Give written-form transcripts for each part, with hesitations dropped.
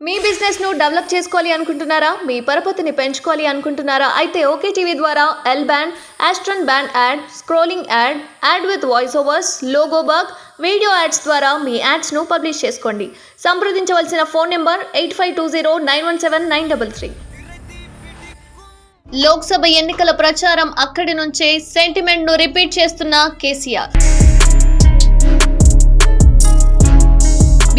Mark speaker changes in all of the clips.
Speaker 1: మీ business ను develop చేసుకోవాలి అనుకుంటున్నారా? మీ పరపతిని పెంచుకోవాలి అనుకుంటున్నారా? అయితే ఓకే టీవీ ద్వారా ఎల్ బ్యాండ్, ఆస్ట్రన్ band ad, scrolling ad, ad with voice overs, logo bug, video ads ద్వారా మీ యాడ్స్ ను పబ్లిష్ చేసుకోండి. సంప్రదించవలసిన ఫోన్ నెంబర్ 8520917933. లోక్సభ ఎన్నికల ప్రచారం అక్కడి నుంచే సెంటిమెంట్ ను రిపీట్ చేస్తున్న కేసీఆర్.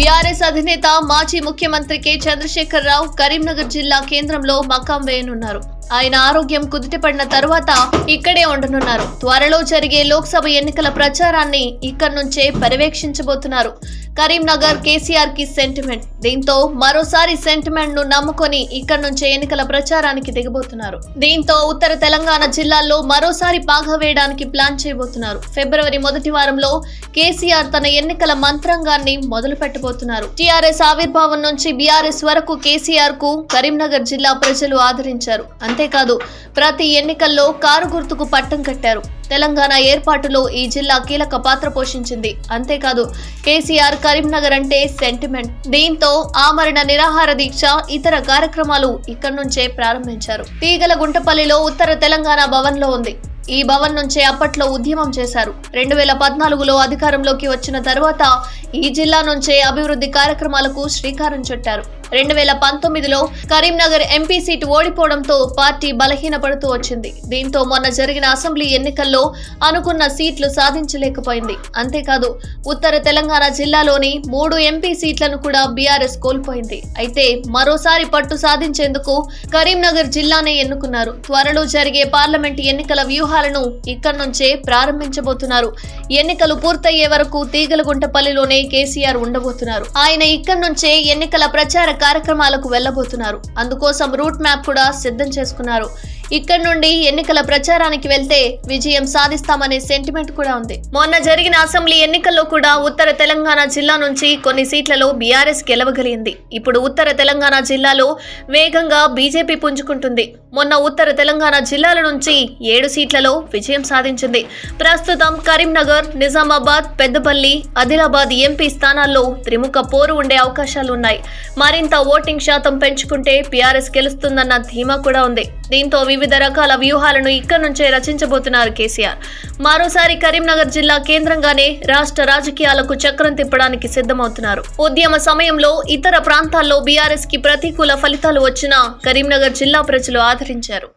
Speaker 1: బీఆర్ఎస్ అధినేత మాజీ ముఖ్యమంత్రి కె చంద్రశేఖర్ రావు కరీంనగర్ జిల్లా కేంద్రంలో మకాం వేయనున్నారు. ఆయన ఆరోగ్యం కుదుటపడిన తరువాత ఇక్కడే ఉండనున్నారు. త్వరలో జరిగే లోక్సభ ఎన్నికల ప్రచారాన్ని ఇక్కడి నుంచే పర్యవేక్షించబోతున్నారు. కరీంనగర్ కేసీఆర్ కి సెంటిమెంట్. దీంతో మరోసారి సెంటిమెంట్ ను నమ్ముకొని ఇక్కడి నుంచే ఎన్నికల ప్రచారానికి దిగబోతున్నారు. దీంతో ఉత్తర తెలంగాణ జిల్లాల్లో మరోసారి పాగా వేయడానికి ప్లాన్ చేయబోతున్నారు. ఫిబ్రవరి మొదటి వారంలో కేసీఆర్ తన ఎన్నికల మంత్రాంగాన్ని మొదలు పెట్టబోతున్నారు. టీఆర్ఎస్ ఆవిర్భావం నుంచి బీఆర్ఎస్ వరకు కేసీఆర్ కు కరీంనగర్ జిల్లా ప్రజలు ఆదరించారు. అంతేకాదు ప్రతి ఎన్నికల్లో కారు గుర్తుకు పట్టం కట్టారు. తెలంగాణ ఏర్పాటులో ఈ జిల్లా కీలక పాత్ర పోషించింది. అంతేకాదు కేసీఆర్ కరీంనగర్ అంటే సెంటిమెంట్. దీంతో ఆమరణ నిరాహార దీక్ష, ఇతర కార్యక్రమాలు ఇక్కడి నుంచే ప్రారంభించారు. తీగలగుంటపల్లిలో ఉత్తర తెలంగాణ భవన్ లో ఉంది. ఈ భవన్ నుంచే అప్పట్లో ఉద్యమం చేశారు. 2014లో అధికారంలోకి వచ్చిన తర్వాత ఈ జిల్లా నుంచే అభివృద్ధి కార్యక్రమాలకు శ్రీకారం చుట్టారు. 2019లో కరీంనగర్ ఎంపీ సీటు ఓడిపోవడంతో పార్టీ బలహీనపడుతూ వచ్చింది. దీంతో మొన్న జరిగిన అసెంబ్లీ ఎన్నికల్లో అనుకున్న సీట్లు సాధించలేకపోయింది. అంతేకాదు ఉత్తర తెలంగాణ జిల్లాలోని 3 ఎంపీ సీట్లను కూడా బీఆర్ఎస్ కోల్పోయింది. అయితే మరోసారి పట్టు సాధించేందుకు కరీంనగర్ జిల్లానే ఎన్నుకున్నారు. త్వరలో జరిగే పార్లమెంటు ఎన్నికల వ్యూహాలను ఇక్కడి నుంచే ప్రారంభించబోతున్నారు. ఎన్నికలు పూర్తయ్యే వరకు తీగలగుంటపల్లిలోనే కేసీఆర్ ఉండబోతున్నారు. ఆయన ఇక్కడి నుంచే ఎన్నికల ప్రచార కార్యక్రమాలకు వెళ్లబోతున్నారు. అందుకోసం రూట్ మ్యాప్ కూడా సిద్ధం చేసుకున్నారు. ఇక్కడి నుండి ఎన్నికల ప్రచారానికి వెళ్తే విజయం సాధిస్తామనే సెంటిమెంట్ కూడా ఉంది. మొన్న జరిగిన అసెంబ్లీ ఎన్నికల్లో కూడా ఉత్తర తెలంగాణ జిల్లా నుంచి కొన్ని సీట్లలో బీఆర్ఎస్ గెలవగలిగింది. ఇప్పుడు ఉత్తర తెలంగాణ జిల్లాలో వేగంగా బీజేపీ పుంజుకుంటుంది. మొన్న ఉత్తర తెలంగాణ జిల్లాల నుంచి 7 సీట్లలో విజయం సాధించింది. ప్రస్తుతం కరీంనగర్, నిజామాబాద్, పెద్దపల్లి, ఆదిలాబాద్ ఎంపీ స్థానాల్లో త్రిముఖ పోరు ఉండే అవకాశాలున్నాయి. మరింత ఓటింగ్ శాతం పెంచుకుంటే బీఆర్ఎస్ గెలుస్తుందన్న ధీమా కూడా ఉంది. దీంతో వివిధ రకాల వ్యూహాలను ఇక్కడి నుంచే రచించబోతున్నారు కేసీఆర్. మరోసారి కరీంనగర్ జిల్లా కేంద్రంగానే రాష్ట్ర రాజకీయాలకు చక్రం తిప్పడానికి సిద్ధమవుతున్నారు. ఉద్యమ సమయంలో ఇతర ప్రాంతాల్లో బీఆర్ఎస్ కి ప్రతికూల ఫలితాలు వచ్చినా కరీంనగర్ జిల్లా ప్రజలు ఆదరించారు.